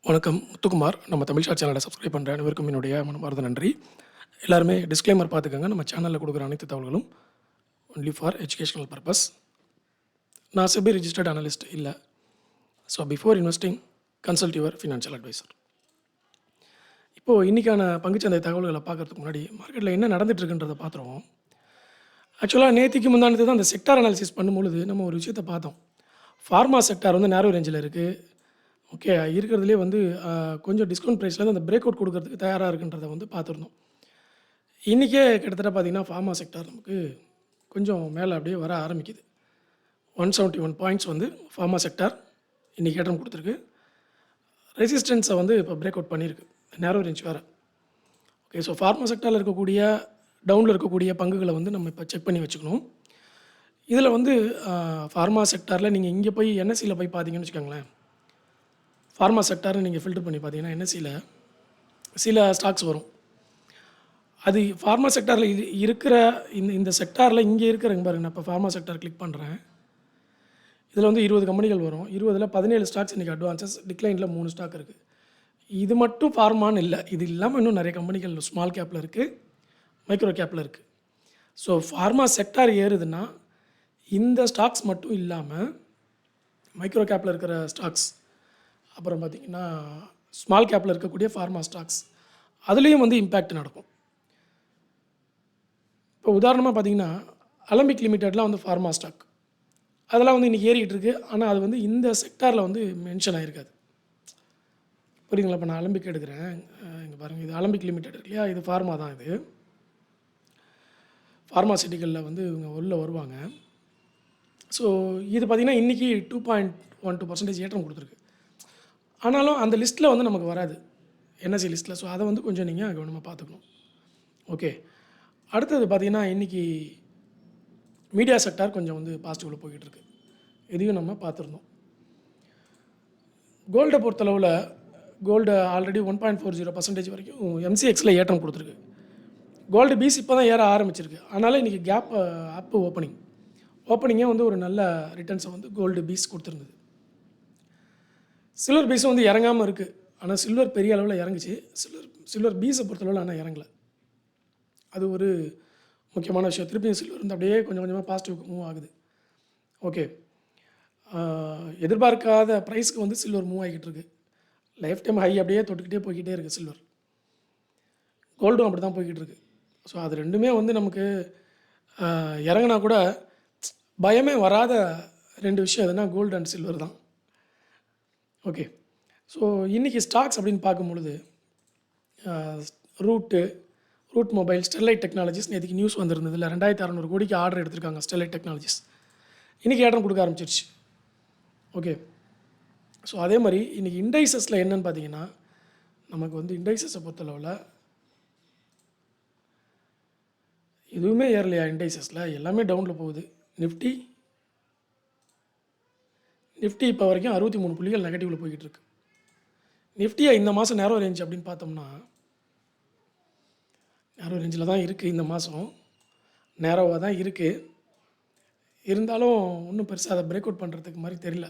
வணக்கம். முத்துக்குமார். நம்ம தமிழ் ஷாட் சேனலை சப்ஸ்கிரைப் பண்ணுற அனைவருக்கும் என்னுடைய மனமார்ந்த நன்றி. எல்லாருமே டிஸ்க்ளைமர் பார்த்துக்கோங்க. நம்ம சேனலில் கொடுக்குற அனைத்து தகவல்களும் ஒன்லி ஃபார் எஜுகேஷனல் பர்பஸ். நான் செபி ரிஜிஸ்டர்ட் அனலிஸ்ட் இல்லை. So before investing consult your financial advisor. இப்போது இன்றைக்கான பங்குச்சந்தை தகவல்களை பார்க்குறதுக்கு முன்னாடி மார்க்கெட்டில் என்ன நடந்துகிட்ருக்குன்றதை பார்த்துருவோம். ஆக்சுவலாக நேற்றுக்கு முந்தானது தான் அந்த செக்டார் அனாலிசிஸ் பண்ணும்பொழுது நம்ம ஒரு விஷயத்தை பார்த்தோம். ஃபார்மா செக்டார் வந்து நேரோ ரேஞ்சில் இருக்குது. ஓகே, இருக்கிறதுலே வந்து கொஞ்சம் டிஸ்கவுண்ட் ப்ரைஸில் அந்த பிரேக் அவுட் கொடுக்கறதுக்கு தயாராக இருக்குன்றதை வந்து பார்த்துருந்தோம். இன்றைக்கே கிட்டத்தட்ட பார்த்திங்கன்னா ஃபார்மா செக்டார் நமக்கு கொஞ்சம் மேலே அப்படியே வர ஆரம்பிக்குது. 171 பாயிண்ட்ஸ் வந்து ஃபார்மா செக்டார் இன்றைக்கி ஏற்றம் கொடுத்துருக்கு. ரெசிஸ்டன்ஸை வந்து இப்போ பிரேக் அவுட் பண்ணியிருக்கு, நேரோ ரேஞ்ச் வேறு. ஓகே, ஸோ ஃபார்மா செக்டாரில் இருக்கக்கூடிய டவுனில் இருக்கக்கூடிய பங்குகளை வந்து நம்ம இப்போ செக் பண்ணி வச்சுக்கணும். இதில் வந்து ஃபார்மா செக்டாரில் நீங்கள் இங்கே போய் என்எஸ்சியில் போய் பார்த்தீங்கன்னு வச்சுக்கோங்களேன். ஃபார்மா செக்டாரை நீங்கள் ஃபில்டர் பண்ணி பார்த்தீங்கன்னா என்எஸ்சியில் சில ஸ்டாக்ஸ் வரும். அது ஃபார்மா செக்டாரில் இருக்கிற இந்த செக்டாரில் இங்கே இருக்கிறங்க பாருங்க. நான் இப்போ ஃபார்மா செக்டார் கிளிக் பண்ணுறேன். இதில் வந்து 20 கம்பெனிகள் வரும். 20ல் 17 ஸ்டாக்ஸ் இன்றைக்கி அட்வான்ஸஸ், டிக்ளைனில் 3 ஸ்டாக் இருக்குது. இது மட்டும் ஃபார்மான்னு இல்லை, இது இல்லாமல் இன்னும் நிறைய கம்பெனிகள் ஸ்மால் கேப்பில் இருக்குது, மைக்ரோ கேப்பில் இருக்குது. ஸோ ஃபார்மா செக்டார் ஏறுதுன்னா இந்த ஸ்டாக்ஸ் மட்டும் இல்லாமல் மைக்ரோ கேப்பில் இருக்கிற ஸ்டாக்ஸ், அப்புறம் பார்த்திங்கன்னா ஸ்மால் கேப்பில் இருக்கக்கூடிய ஃபார்மா ஸ்டாக்ஸ், அதுலேயும் வந்து இம்பேக்ட் நடக்கும். இப்போ உதாரணமாக பார்த்திங்கன்னா அலம்பிக் லிமிட்டட்லாம் வந்து ஃபார்மா ஸ்டாக், அதெல்லாம் வந்து இன்றைக்கி ஏறிக்கிட்டு இருக்குது. ஆனால் அது வந்து இந்த செக்டாரில் வந்து மென்ஷன் ஆகிருக்காது. புரியுதுங்களா? இப்போ நான் அலம்பிக் எடுக்கிறேன், இங்கே பாருங்கள், இது அலம்பிக் லிமிட்டட் இருக்கு இல்லையா, இது ஃபார்மா தான். இது ஃபார்மாசிட்டிக்கலில் வந்து இவங்க உள்ளே வருவாங்க. ஸோ இது பார்த்திங்கன்னா இன்றைக்கி 2.12% ஏற்றம் கொடுத்துருக்கு. ஆனாலும் அந்த லிஸ்ட்டில் வந்து நமக்கு வராது, என்எஸ்சி லிஸ்ட்டில். ஸோ அதை வந்து கொஞ்சம் நீங்கள் கவனமாக பார்த்துக்கணும். ஓகே, அடுத்தது பார்த்திங்கன்னா இன்றைக்கி மீடியா செக்டார் கொஞ்சம் வந்து பாசிட்டிவில் போய்கிட்டு இருக்கு. இதையும் நம்ம பார்த்துருந்தோம். கோல்டை பொறுத்தளவில் கோல்டு ஆல்ரெடி 1.40% வரைக்கும் எம்சிஎக்ஸில் ஏற்றம் கொடுத்துருக்கு. கோல்டு பீஸ் இப்போ தான் ஏற ஆரம்பிச்சிருக்கு. அதனால் இன்றைக்கி கேப் அப்பு ஓப்பனிங்கே வந்து ஒரு நல்ல ரிட்டர்ன்ஸை வந்து கோல்டு பீஸ் கொடுத்துருந்தது. சில்வர் பீஸும் வந்து இறங்காமல் இருக்குது. ஆனால் சில்வர் பெரிய அளவில் இறங்குச்சு. சில்வர் பீஸை பொறுத்தளவில் ஆனால் இறங்கலை. அது ஒரு முக்கியமான விஷயம். திருப்பியும் சில்வர் வந்து அப்படியே கொஞ்சம் கொஞ்சமாக பாசிட்டிவ் மூவ் ஆகுது. ஓகே, எதிர்பார்க்காத ப்ரைஸ்க்கு வந்து சில்வர் மூவ் ஆகிக்கிட்டு இருக்குது. லைஃப் டைம் ஹை அப்படியே தொட்டுக்கிட்டே போய்கிட்டே இருக்குது சில்வர். கோல்டும் அப்படி தான் போய்கிட்டு இருக்குது. ஸோ அது ரெண்டுமே வந்து நமக்கு இறங்கினா கூட பயமே வராத 2 விஷயம் எதுனா கோல்டு அண்ட் சில்வர் தான். ஓகே, ஸோ இன்றைக்கி ஸ்டாக்ஸ் அப்படின்னு பார்க்கும்பொழுது ரூட் மொபைல், ஸ்டெர்லைட் டெக்னாலஜிஸ் நேற்றுக்கு நியூஸ் வந்திருந்தது இல்லை, 2600 கோடிக்கு ஆர்டர் எடுத்திருக்காங்க ஸ்டெர்லைட் டெக்னாலஜிஸ். இன்றைக்கி ஏற்றம் கொடுக்க ஆரம்பிச்சிருச்சு. ஓகே, ஸோ அதே மாதிரி இன்றைக்கி இண்டைசஸில் என்னென்னு பார்த்தீங்கன்னா, நமக்கு வந்து இண்டைசஸை பொறுத்தளவில் எதுவுமே ஏறலையா. இண்டைசஸில் எல்லாமே டவுனில் போகுது. நிஃப்டி இப்போ வரைக்கும் 63 புள்ளிகள் நெகட்டிவில் போய்கிட்டு இருக்கு. நிஃப்டியை இந்த மாதம் நேரோ ரேஞ்ச் அப்படின்னு பார்த்தோம்னா நேரோ ரேஞ்சில் தான் இருக்குது. இந்த மாதம் நேரோவாக தான் இருக்குது. இருந்தாலும் ஒன்றும் பெருசாக அதை பிரேக் அவுட் பண்ணுறதுக்கு மாதிரி தெரியல.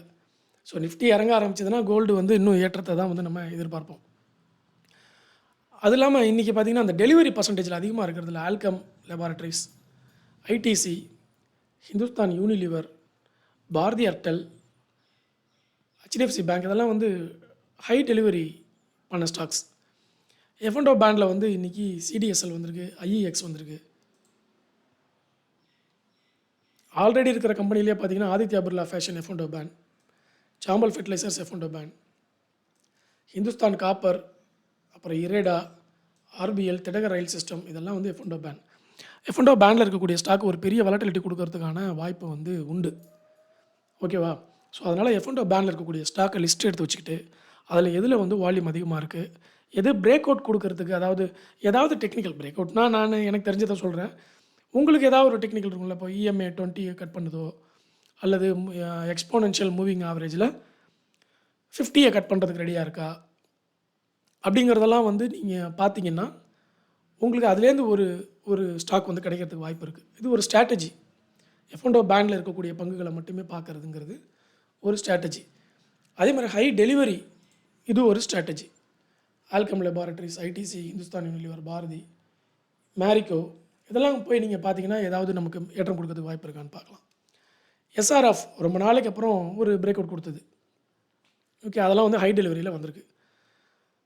ஸோ நிஃப்டி இறங்க ஆரம்பிச்சதுன்னா கோல்டு வந்து இன்னும் ஏற்றத்தை தான் வந்து நம்ம எதிர்பார்ப்போம். அது இல்லாமல் இன்றைக்கி பார்த்திங்கன்னா அந்த டெலிவரி பர்சன்டேஜில் அதிகமாக இருக்கிறதுல ஆல்கம் லெபார்ட்ரிஸ், ஐடிசி, ஹிந்துஸ்தான் யூனிலிவர், பாரதி ஏர்டெல், ஹெச்டிஎஃப்சி பேங்க், இதெல்லாம் வந்து ஹை டெலிவரி பண்ண ஸ்டாக்ஸ். எஃப்என்டோ பேண்டில் வந்து இன்றைக்கி சிடிஎஸ்எல் வந்திருக்கு, ஐஇஎக்ஸ் வந்திருக்கு. ஆல்ரெடி இருக்கிற கம்பெனிலே பார்த்திங்கன்னா ஆதித்யா பிர்லா ஃபேஷன் எஃப்என்டோ பேண்ட், சாம்பல் ஃபெர்டிலைசர்ஸ் எஃப்என்டோ பேண்ட், ஹிந்துஸ்தான் காப்பர், அப்புறம் இரேடா, ஆர்பிஎல், திடகர் ரயில் சிஸ்டம், இதெல்லாம் வந்து எஃப்என்டோ பேண்ட். எஃப்என்டோ பேண்டில் இருக்கக்கூடிய ஸ்டாக் ஒரு பெரிய வாலட்டிலிட்டி கொடுக்கறதுக்கான வாய்ப்பு வந்து உண்டு. ஓகேவா? ஸோ அதனால் எஃப்என்டோ பேண்டில் இருக்கக்கூடிய ஸ்டாக்கை லிஸ்ட் எடுத்து வச்சுக்கிட்டு அதில் எதில் வந்து வால்யூம் அதிகமாக இருக்குது, எது பிரேக் அவுட் கொடுக்கறதுக்கு, அதாவது ஏதாவது டெக்னிக்கல் பிரேக் அவுட்னா நான் எனக்கு தெரிஞ்சதை சொல்கிறேன். உங்களுக்கு ஏதாவது ஒரு டெக்னிக்கல் இருக்கும்ல, இப்போ இஎம்ஏ 20 கட் பண்ணுதோ, அல்லது எக்ஸ்போனென்ஷியல் மூவிங் ஆவரேஜில் 50 கட் பண்ணுறதுக்கு ரெடியாக இருக்கா, அப்படிங்கிறதெல்லாம் வந்து நீங்கள் பார்த்தீங்கன்னா உங்களுக்கு அதுலேருந்து ஒரு ஸ்டாக் வந்து கிடைக்கிறதுக்கு வாய்ப்பு இருக்குது. இது ஒரு ஸ்ட்ராட்டஜி. எஃப்என்டோ பேண்டில் இருக்கக்கூடிய பங்குகளை மட்டுமே பார்க்குறதுங்கிறது ஒரு ஸ்ட்ராட்டஜி. அதே மாதிரி ஹை டெலிவரி இது ஒரு strategy. Alkem laboratories, ITC, Hindustan Unilever, Bharti, Marico இதெல்லாம் போய் நீங்கள் பார்த்தீங்கன்னா ஏதாவது நமக்கு ஏற்றம் கொடுக்கறதுக்கு வாய்ப்பு இருக்கான்னு பார்க்கலாம். எஸ்ஆர்எஃப் ரொம்ப நாளைக்கு அப்புறம் ஒரு பிரேக் அவுட் கொடுத்தது. ஓகே, அதெல்லாம் வந்து ஹை டெலிவரியில் வந்திருக்கு.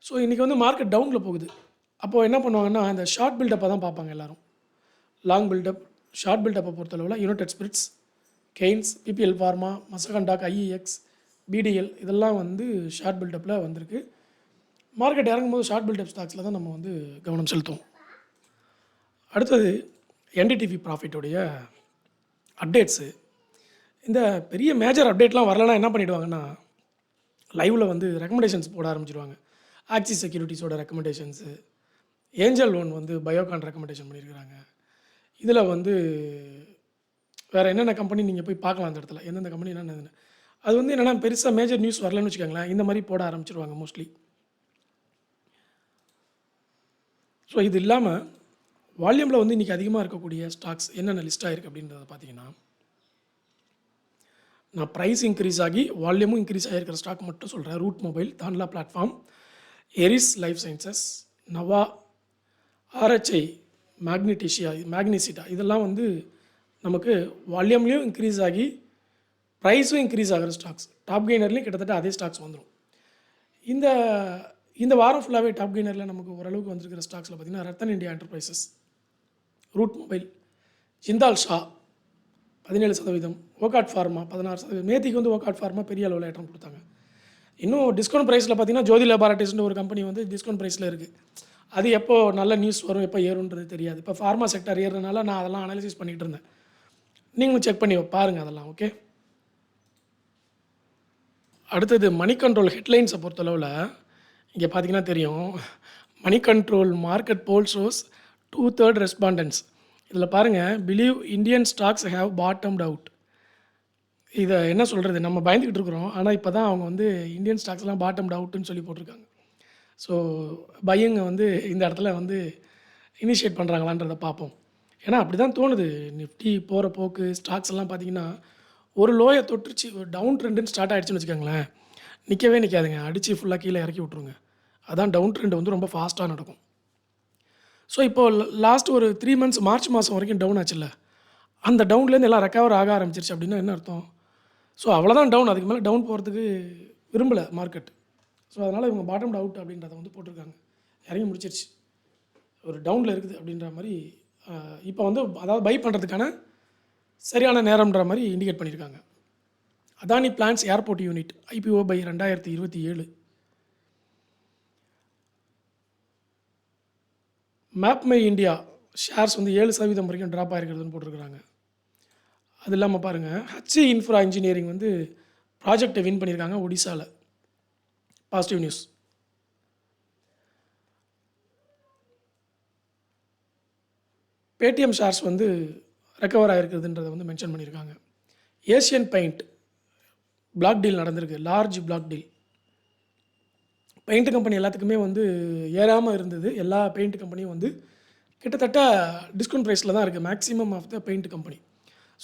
ஸோ இன்றைக்கி வந்து மார்க்கெட் டவுனில் போகுது. அப்போது என்ன பண்ணுவாங்கன்னா இந்த ஷார்ட் பில்டப்பை தான் பார்ப்பாங்க எல்லோரும். லாங் பில்டப், ஷார்ட் பில்டப்பை பொறுத்தளவில் united spirits, Kaynes, PPL pharma, Mazagon Dock, IEX, BDL இதெல்லாம் வந்து ஷார்ட் பில்டப்பில் வந்திருக்கு. மார்க்கெட் இறங்கும்போது ஷார்ட் பில்டப் ஸ்டாக்ஸில் தான் நம்ம வந்து கவனம் செலுத்துவோம். அடுத்தது என்டிடிவி ப்ராஃபிட்டோடைய அப்டேட்ஸு. இந்த பெரிய மேஜர் அப்டேட்லாம் வரலன்னா என்ன பண்ணிவிடுவாங்கன்னா லைவில் வந்து ரெக்கமெண்டேஷன்ஸ் போட ஆரம்பிச்சிடுவாங்க. ஆக்சிஸ் செக்யூரிட்டிஸோட ரெக்கமெண்டேஷன்ஸு, ஏஞ்சல் லோன் வந்து பயோகான் ரெக்கமெண்டேஷன் பண்ணியிருக்கிறாங்க. இதில் வந்து வேறு என்னென்ன கம்பெனி நீங்கள் போய் பார்க்கலாம் அந்த இடத்துல, எந்தெந்த கம்பெனி என்னென்ன. அது வந்து என்னென்னா பெருசாக மேஜர் நியூஸ் வரலன்னு வச்சுக்கோங்களேன், இந்த மாதிரி போட ஆரம்பிச்சிடுவாங்க மோஸ்ட்லி. ஸோ இது இல்லாமல் வால்யூமில் வந்து இன்றைக்கி அதிகமாக இருக்கக்கூடிய ஸ்டாக்ஸ் என்னென்ன லிஸ்ட் ஆகிருக்கு அப்படின்றத பார்த்தீங்கன்னா, நான் ப்ரைஸ் இன்க்ரீஸ் ஆகி வால்யூமும் இன்க்ரீஸ் ஆகிருக்கிற ஸ்டாக் மட்டும் சொல்கிறேன். Root mobile, Tanla platform, எரிஸ் life sciences, நவா, ஆர்ஹெச்ஐ, மேக்னீசிட்டா இதெல்லாம் வந்து நமக்கு வால்யூம்லேயும் இன்க்ரீஸ் ஆகி ப்ரைஸும் இன்க்ரீஸ் ஆகிற ஸ்டாக்ஸ். டாப் கெய்னர்லேயும் கிட்டத்தட்ட அதே ஸ்டாக்ஸ் வந்துடும். இந்த இந்த வாரம் ஃபுல்லாகவே டாப் கெய்னரில் நமக்கு ஓரளவுக்கு வந்திருக்கிற ஸ்டாக்ஸில் பார்த்திங்கன்னா Rattan India enterprises, Route mobile, Jindal Saw 17%, ஓகாட் ஃபார்மா 16%. நேத்திக்கு வந்து ஓகாட் ஃபார்மா பெரிய அளவில் ஏற்றம் கொடுத்தாங்க. இன்னும் டிஸ்கவுண்ட் ப்ரைஸில் பார்த்திங்கன்னா ஜோதி லேபார்ட்டரிஸ்னு ஒரு கம்பெனி வந்து டிஸ்கவுண்ட் ப்ரைஸில் இருக்குது. அது எப்போ நல்ல நியூஸ் வரும், எப்போ ஏறுன்றது தெரியாது. இப்போ ஃபார்மா செக்டர் ஏறுறதுனால நான் அதெல்லாம் அனாலிசிஸ் பண்ணிகிட்டு இருந்தேன். நீங்களும் செக் பண்ணி பாருங்கள் அதெல்லாம். ஓகே, அடுத்தது மணி கண்ட்ரோல் ஹெட்லைன்ஸை பொறுத்தளவில் இங்கே பார்த்தீங்கன்னா தெரியும். Money control market poll shows 2/3 respondents. இதில் பாருங்கள், believe Indian stocks have bottomed out. இதை என்ன சொல்கிறது, நம்ம பயந்துக்கிட்டு இருக்கிறோம். ஆனால் இப்போ தான் அவங்க வந்து இந்தியன் ஸ்டாக்ஸ்லாம் பாட்டம்ட் அவுட்டுன்னு சொல்லி போட்டிருக்காங்க. ஸோ பையங்க வந்து இந்த இடத்துல வந்து இனிஷியேட் பண்ணுறாங்களான்றதை பார்ப்போம். ஏன்னா அப்படி தான் தோணுது. நிஃப்டி போகிற போக்கு ஸ்டாக்ஸ் எல்லாம் பார்த்திங்கன்னா ஒரு லோயை தொட்டுருச்சு, ஒரு டவுன் ட்ரெண்டுன்னு ஸ்டார்ட் ஆகிடுச்சுன்னு வச்சுக்கோங்களேன், நிற்கவே நிற்காதுங்க, அடித்து ஃபுல்லாக கீழே இறக்கி விட்ருங்க. அதான் டவுன் ட்ரெண்ட் வந்து ரொம்ப ஃபாஸ்ட்டாக நடக்கும். ஸோ இப்போது லாஸ்ட் ஒரு 3 months மார்ச் மாதம் வரைக்கும் டவுன் ஆச்சுல்ல, அந்த டவுன்லேருந்து எல்லாம் ரெக்கவர் ஆக ஆரம்பிச்சிருச்சு. அப்படின்னா என்ன அர்த்தம்? ஸோ அவ்வளோதான் டவுன், அதுக்கு மேலே டவுன் போகிறதுக்கு விரும்பலை மார்க்கெட். ஸோ அதனால் இவங்க பாட்டம் அவுட் அப்படின்றத வந்து போட்டிருக்காங்க. இறங்கி முடிச்சிருச்சு, ஒரு டவுனில் இருக்குது அப்படின்ற மாதிரி. இப்போ வந்து அதாவது பை பண்ணுறதுக்கான சரியான நேரம்ன்ற மாதிரி இண்டிகேட் பண்ணியிருக்காங்க. Adani plans airport unit IPO by 2027. MapmyIndia shares வந்து 7% வரைக்கும் ட்ராப் ஆகிருக்கிறதுன்னு போட்டிருக்கிறாங்க. அது இல்லாமல் பாருங்கள், ஹச்சி இன்ஃப்ரா இன்ஜினியரிங் வந்து ப்ராஜெக்டை வின் பண்ணியிருக்காங்க ஒடிசாவில். Positive news. பேடிஎம் ஷேர்ஸ் வந்து ரெக்கவர் ஆகிருக்குதுன்றதை வந்து மென்ஷன் பண்ணியிருக்காங்க. ஏஷியன் பெயிண்ட் பிளாக் டீல் நடந்திருக்கு, large black deal. Paint company எல்லாத்துக்குமே வந்து ஏறாமல் இருந்தது. எல்லா பெயிண்ட் கம்பெனியும் வந்து கிட்டத்தட்ட டிஸ்கவுண்ட் ப்ரைஸில் தான் இருக்குது maximum of the paint company.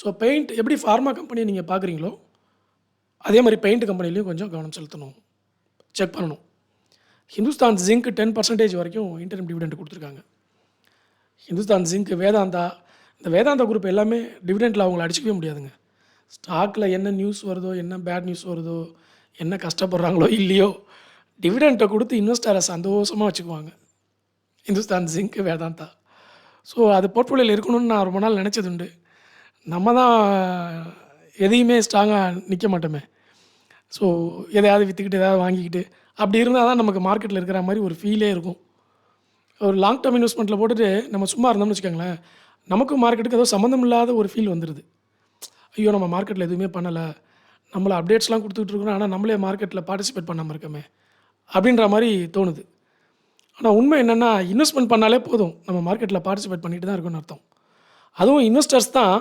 So paint எப்படி ஃபார்மா கம்பெனியை நீங்கள் பார்க்குறீங்களோ அதே மாதிரி பெயிண்ட் கம்பெனிலையும் கொஞ்சம் கவனம் செலுத்தணும், செக் பண்ணணும். ஹிந்துஸ்தான் ஜிங்க் 10% வரைக்கும் இன்டர்ம் டிவிடெண்ட் கொடுத்துருக்காங்க. ஹிந்துஸ்தான் ஜிங்க், வேதாந்தா, இந்த வேதாந்தா குரூப் எல்லாமே டிவிடெண்டில் அவங்கள அடிச்சிக்கவே முடியாதுங்க. ஸ்டாக்கில் என்ன நியூஸ் வருதோ, என்ன பேட் நியூஸ் வருதோ, என்ன கஷ்டப்படுறாங்களோ இல்லையோ, டிவிடெண்ட்டை கொடுத்து இன்வெஸ்டரை சந்தோஷமாக வச்சுக்குவாங்க ஹிந்துஸ்தான் ஜிங்க், வேதாந்தா. ஸோ அது போர்ட்ஃபோலியோவில் இருக்கணும்னு நான் ரொம்ப நாள் நினச்சதுண்டு. நம்ம தான் எதையுமே ஸ்ட்ராங்காக நிற்க மாட்டோமே. ஸோ எதையாவது விற்றுக்கிட்டு எதாவது வாங்கிக்கிட்டு அப்படி இருந்தால் தான் நமக்கு மார்க்கெட்டில் இருக்கிற மாதிரி ஒரு ஃபீலே இருக்கும். ஒரு லாங் டேர்ம் இன்வெஸ்ட்மெண்ட்டில் போட்டுட்டு நம்ம சும்மா இருந்தோம்னு வச்சுக்கோங்களேன், நமக்கும் மார்க்கெட்டுக்கு ஏதோ சம்மந்தம் இல்லாத ஒரு ஃபீல் வந்துடுது. ஐயோ நம்ம மார்க்கெட்டில் எதுவுமே பண்ணலை, நம்மளை அப்டேட்ஸ்லாம் கொடுத்துட்டு இருக்கிறோம், ஆனால் நம்மளே மார்க்கெட்டில் பார்ட்டிசிபேட் பண்ணாமல் இருக்கோமே அப்படின்ற மாதிரி தோணுது. ஆனால் உண்மை என்னென்னா, இன்வெஸ்ட்மெண்ட் பண்ணாலே போதும், நம்ம மார்க்கெட்டில் பார்ட்டிசிபேட் பண்ணிட்டு தான் இருக்குன்னு அர்த்தம். அதுவும் இன்வெஸ்டர்ஸ் தான்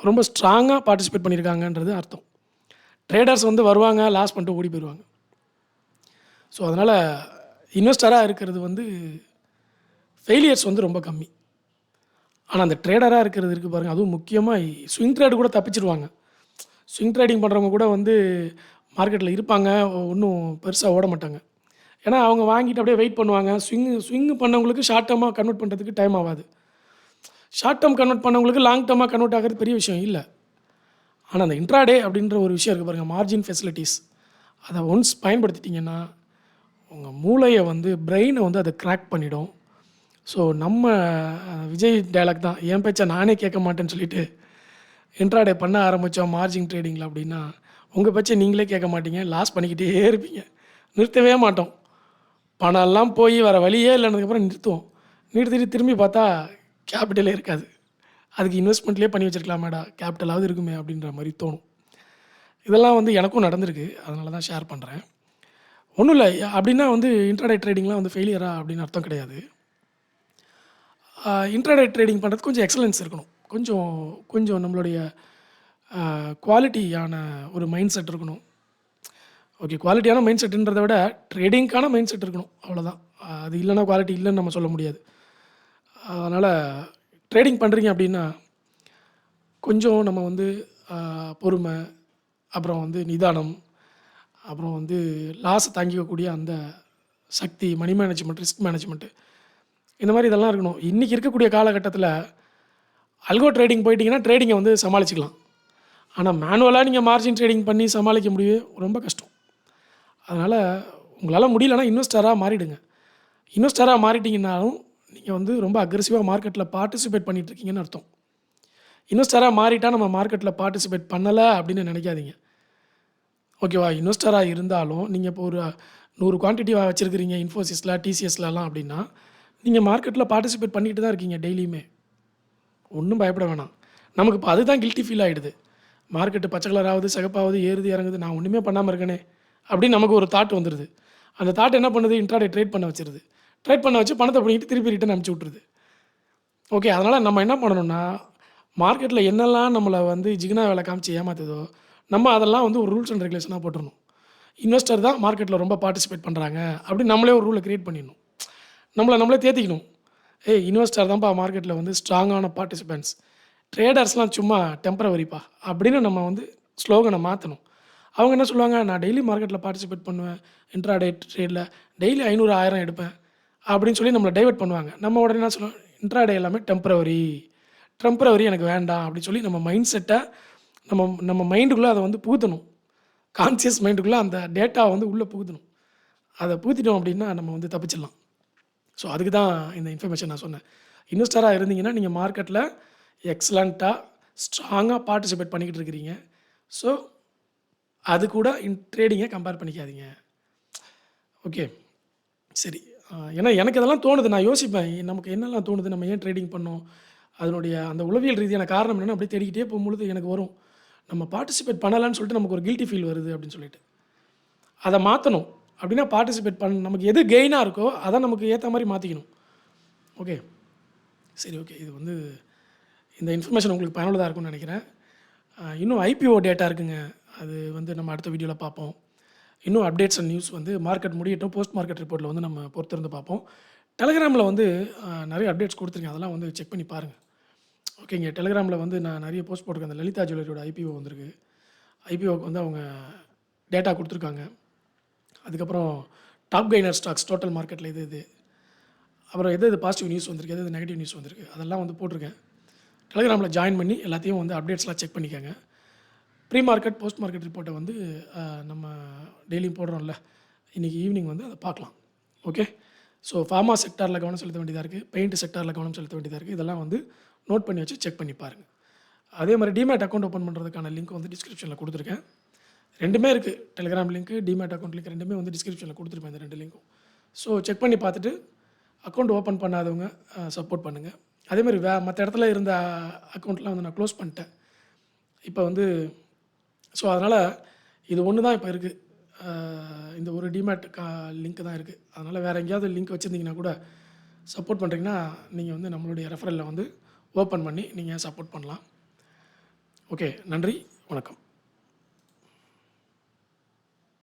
ரொம்ப ஸ்ட்ராங்காக பார்ட்டிசிபேட் பண்ணியிருக்காங்கன்றது அர்த்தம். ட்ரேடர்ஸ் வந்து வருவாங்க, லாஸ் பண்ணிட்டு ஓடி போயிடுவாங்க. ஸோ அதனால் இன்வெஸ்டராக இருக்கிறது வந்து ஃபெயிலியர்ஸ் வந்து ரொம்ப கம்மி. ஆனால் அந்த ட்ரேடராக இருக்கிறது இருக்குது பாருங்கள், அதுவும் முக்கியமாக ஸ்விங் ட்ரேடு கூட தப்பிச்சிருவாங்க. ஸ்விங் ட்ரேடிங் பண்ணுறவங்க கூட வந்து மார்க்கெட்டில் இருப்பாங்க, ஒன்றும் பெருசாக ஓட மாட்டாங்க. ஏன்னா அவங்க வாங்கிட்டு அப்படியே வெயிட் பண்ணுவாங்க. ஸ்விங் பண்ணவங்களுக்கு ஷார்ட் டேர்மா கன்வெர்ட் பண்ணுறதுக்கு டைம் ஆகாது. ஷார்ட் டேர்ம் கன்வெர்ட் பண்ணவங்களுக்கு லாங் டேர்மா கன்வெர்ட் ஆகிறது பெரிய விஷயம் இல்ல. ஆனா அந்த இன்ட்ராடே அப்படின்ற ஒரு விஷயம் இருக்கு பாருங்க, மார்ஜின் ஃபெசிலிட்டீஸ். அத ஒன்ஸ் பயன்படுத்திட்டீங்கன்னா, உங்க மூளைய வந்து பிரெயின வந்து அத கிராக் பண்ணிடும். ஸோ நம்ம விஜய் டயலாக் தான். என் பேச்ச நானே கேட்க மாட்டேன்னு சொல்லிட்டு இன்ட்ராடே பண்ண ஆரம்பிச்சோம் மார்ஜின் ட்ரேடிங்கில அப்படின்னா, உங்க பேச்ச நீங்களே கேட்க மாட்டீங்க. லாஸ் பண்ணிக்கிட்டே இருப்பீங்க. நிறுத்தவே மாட்டோம். பணம்லாம் போய் வேற வழியே இல்லன்னதுக்கப்புறம் நிறுத்துவோம். நிறுத்திட்டு திரும்பி பார்த்தா கேபிட்டலே இருக்காது. அதுக்கு இன்வெஸ்ட்மெண்ட்லேயே பண்ணி வச்சிருக்கலாமேடா, கேபிட்டலாவது இருக்குமே அப்படின்ற மாரி தோணும். இதெல்லாம் வந்து எனக்கும் நடந்திருக்கு. அதனால தான் ஷேர் பண்றேன். ஒண்ணும் இல்ல. அப்படின்னா வந்து இன்ட்ராடே ட்ரேடிங்லாம் வந்து ஃபெயிலியரா அப்படின்னு அர்த்தம் கிடையாது. இன்ட்ராடே ட்ரேடிங் பண்ணுறதுக்கு கொஞ்சம் எக்ஸலன்ஸ் இருக்கணும். கொஞ்சம் கொஞ்சம் நம்மளுடைய குவாலிட்டியான ஒரு மைண்ட் செட் இருக்கணும். ஓகே, குவாலிட்டியான மைண்ட் செட்டுன்றத விட ட்ரேடிங்க்கான மைண்ட் செட் இருக்கணும். அவ்வளோதான். அது இல்லைன்னா குவாலிட்டி இல்லைன்னு நம்ம சொல்ல முடியாது. அதனால் ட்ரேடிங் பண்ணுறீங்க அப்படின்னா, கொஞ்சம் நம்ம வந்து பொறுமை, அப்புறம் வந்து நிதானம், அப்புறம் வந்து லாஸை தாங்கிக்கக்கூடிய அந்த சக்தி, மணி மேனேஜ்மெண்ட், ரிஸ்க் மேனேஜ்மெண்ட்டு, இந்த மாதிரி இதெல்லாம் இருக்கணும். இன்றைக்கி இருக்கக்கூடிய காலகட்டத்தில் அல்கோ ட்ரேடிங் போயிட்டீங்கன்னா ட்ரேடிங்கை வந்து சமாளிச்சுக்கலாம். ஆனால் மேனுவலாக நீங்கள் மார்ஜின் ட்ரேடிங் பண்ணி சமாளிக்க முடியும், ரொம்ப கஷ்டம். அதனால் உங்களால் முடியலன்னா இன்வெஸ்டராக மாறிடுங்க. இன்வெஸ்டராக மாறிட்டீங்கன்னாலும் நீங்கள் வந்து ரொம்ப அக்ரெசிவாக மார்க்கெட்டில் பார்ட்டிசிபேட் பண்ணிகிட்ருக்கீங்கன்னு அர்த்தம். இன்வெஸ்டராக மாறிட்டால் நம்ம மார்க்கெட்டில் பார்ட்டிசிபேட் பண்ணலை அப்படின்னு நினைக்காதீங்க. ஓகேவா? இன்வெஸ்டராக இருந்தாலும் நீங்கள் இப்போ ஒரு 100 குவான்டிட்டியாக வச்சுருக்கிறீங்க இன்ஃபோசிஸில், டிசிஎஸ்லலாம் அப்படின்னா, நீங்கள் மார்க்கெட்டில் பார்ட்டிசிபேட் பண்ணிக்கிட்டு தான் இருக்கீங்க டெய்லியுமே. ஒன்றும் பயப்பட வேணாம். நமக்கு இப்போ அதுதான் கில்ட்டி ஃபீல் ஆகிடுது. மார்க்கெட்டு பச்சை கலராகுது, சிகப்பாகுது, ஏறுது இறங்குது, நான் ஒன்றுமே பண்ணாமல் இருக்கேனே அப்படின்னு நமக்கு ஒரு தாட் வந்துடுது. அந்த தாட் என்ன பண்ணுது? இன்ட்ராடே ட்ரேட் பண்ண வச்சிருது. ட்ரேட் பண்ண வச்சு பணத்தை பண்ணிட்டு திருப்பி ரிட்டர்ன் அனுப்பிச்சி விட்ருது. ஓகே, அதனால் நம்ம என்ன பண்ணணும்னா, மார்க்கெட்டில் என்னெல்லாம் நம்மளை வந்து ஜிகினா வேலை காமிச்சு ஏமாத்துதோ, நம்ம அதெல்லாம் வந்து ஒரு ரூல்ஸ் அண்ட் ரெகுலேஷனாக போட்டுறணும். இன்வெஸ்டர் தான் மார்க்கெட்டில் ரொம்ப பார்ட்டிசிபேட் பண்ணுறாங்க அப்படின்னு நம்மளே ஒரு ரூலை கிரியேட் பண்ணிடணும். நம்மளே தேத்திக்கணும். இன்வெஸ்டர் தான்ப்பா மார்க்கெட்டில் வந்து ஸ்ட்ராங்கான பார்ட்டிசிபென்ட்ஸ், ட்ரேடர்ஸ்லாம் சும்மா டெம்பரவரிப்பா அப்படின்னு நம்ம வந்து ஸ்லோகனை மாற்றணும். அவங்க என்ன சொல்லுவாங்க, நான் டெய்லி மார்க்கெட்டில் பார்ட்டிசிபேட் பண்ணுவேன், இன்ட்ராடே ட்ரேடில் டெய்லி 500 1000 எடுப்பேன் அப்படின்னு சொல்லி நம்மளை டைவர்ட் பண்ணுவாங்க. நம்ம உடனே என்ன சொல்லுவோம், இன்ட்ராடே எல்லாமே டெம்பரவரி எனக்கு வேண்டாம் அப்படின்னு சொல்லி நம்ம மைண்ட் செட்டை நம்ம நம்ம மைண்டுக்குள்ளே அதை வந்து புகுத்தணும். கான்சியஸ் மைண்டுக்குள்ளே அந்த டேட்டாவை வந்து உள்ளே புகுத்தணும். அதை புகுத்திட்டோம் அப்படின்னா நம்ம வந்து தப்பிச்சிடலாம். ஸோ அதுக்கு தான் இந்த இன்ஃபர்மேஷன் நான் சொன்னேன். இன்வெஸ்டராக இருந்தீங்கன்னா நீங்கள் மார்க்கெட்டில் எக்ஸலண்ட்டாக ஸ்ட்ராங்காக பார்ட்டிசிபேட் பண்ணிக்கிட்டு இருக்கிறீங்க. ஸோ அது கூட ட்ரேடிங்கை கம்பேர் பண்ணிக்காதீங்க. ஓகே, சரி. ஏன்னா எனக்கு அதெல்லாம் தோணுது. நான் யோசிப்பேன், நமக்கு என்னெல்லாம் தோணுது, நம்ம ஏன் ட்ரேடிங் பண்ணோம், அதனுடைய அந்த உளவியல் ரீதியான காரணம் என்னென்னு அப்படியே தேடிக்கிட்டே போகும்பொழுது எனக்கு வரும், நம்ம பார்ட்டிசிபேட் பண்ணலான்னு சொல்லிட்டு நமக்கு ஒரு கில்ட்டி ஃபீல் வருது அப்படின்னு சொல்லிட்டு. அதை மாற்றணும். அப்படின்னா பார்ட்டிசிபேட் நமக்கு எது கெயினாக இருக்கோ அதை நமக்கு ஏற்ற மாதிரி மாற்றிக்கணும். ஓகே, சரி. ஓகே, இது வந்து இந்த இன்ஃபர்மேஷன் உங்களுக்கு பயனுள்ளதாக இருக்கும்னு நினைக்கிறேன். இன்னும் ஐபிஓ டேட்டா இருக்குங்க. அது வந்து நம்ம அடுத்த வீடியோவில் பார்ப்போம். இன்னும் அப்டேட்ஸ் அண்ட் நியூஸ் வந்து மார்க்கெட் முடியட்டும், போஸ்ட் மார்க்கெட் ரிப்போர்ட்டில் வந்து நம்ம பொறுத்திருந்து பார்ப்போம். டெலகிராமில் வந்து நிறைய அப்டேட்ஸ் கொடுத்துருக்கேன், அதெல்லாம் வந்து செக் பண்ணி பாருங்கள். ஓகேங்க, டெலகிராமில் வந்து நான் நிறைய போஸ்ட் போட்டிருக்கேன். அந்த லலிதா ஜுவல்லரியோட ஐபிஓ வந்திருக்கு. ஐபிஓக்கு வந்து அவங்க டேட்டா கொடுத்துருக்காங்க. அதுக்கப்புறம் டாப் கெய்னர் ஸ்டாக்ஸ் டோட்டல் மார்க்கெட்டில் இது அப்புறம் எது பாசிட்டிவ் நியூஸ் வந்திருக்கு, எது நெகட்டிவ் நியூஸ் வந்திருக்கு, அதெல்லாம் வந்து போட்டிருக்கேன். டெலகிராமில் ஜாயின் பண்ணி எல்லாத்தையும் வந்து அப்டேட்ஸ்லாம் செக் பண்ணிக்கோங்க. ப்ரீ மார்க்கெட், போஸ்ட் மார்க்கெட் ரிப்போர்ட்டை வந்து நம்ம டெய்லியும் போடுறோம்ல, இன்றைக்கி ஈவினிங் வந்து அதை பார்க்கலாம். ஓகே, ஸோ ஃபார்மா செக்டாரில் கவனம் செலுத்த வேண்டியதாக இருக்குது, பெயிண்ட் செக்டாரில் கவனம் செலுத்த வேண்டியதாக இருக்குது. இதெல்லாம் வந்து நோட் பண்ணி வச்சு செக் பண்ணி பாருங்கள். அதே மாதிரி டிமேட் அக்கௌண்ட் ஓப்பன் பண்ணுறதுக்கான லிங்க் வந்து டிஸ்கிரிப்ஷனில் கொடுத்துருக்கேன். ரெண்டுமே இருக்குது, Telegram link, demat account link ரெண்டுமே வந்து டிஸ்கிரிப்ஷனில் கொடுத்துருப்பேன், இந்த 2 லிங்க்கும். ஸோ செக் பண்ணி பார்த்துட்டு அக்கௌண்ட் ஓப்பன் பண்ணாதவங்க சப்போர்ட் பண்ணுங்கள். அதேமாதிரி மற்ற இடத்துல இருந்த அக்கௌண்ட்லாம் வந்து நான் க்ளோஸ் பண்ணிட்டேன் இப்போ வந்து. ஸோ அதனால் இது ஒன்று தான் இப்போ இருக்குது, இந்த ஒரு டிமேட் லிங்க் தான் இருக்குது. அதனால் வேறு எங்கேயாவது லிங்க் வச்சுருந்தீங்கன்னா கூட சப்போர்ட் பண்ணுறீங்கன்னா நீங்கள் வந்து நம்மளுடைய ரெஃபரலில் வந்து ஓப்பன் பண்ணி நீங்கள் சப்போர்ட் பண்ணலாம். ஓகே, நன்றி, வணக்கம்.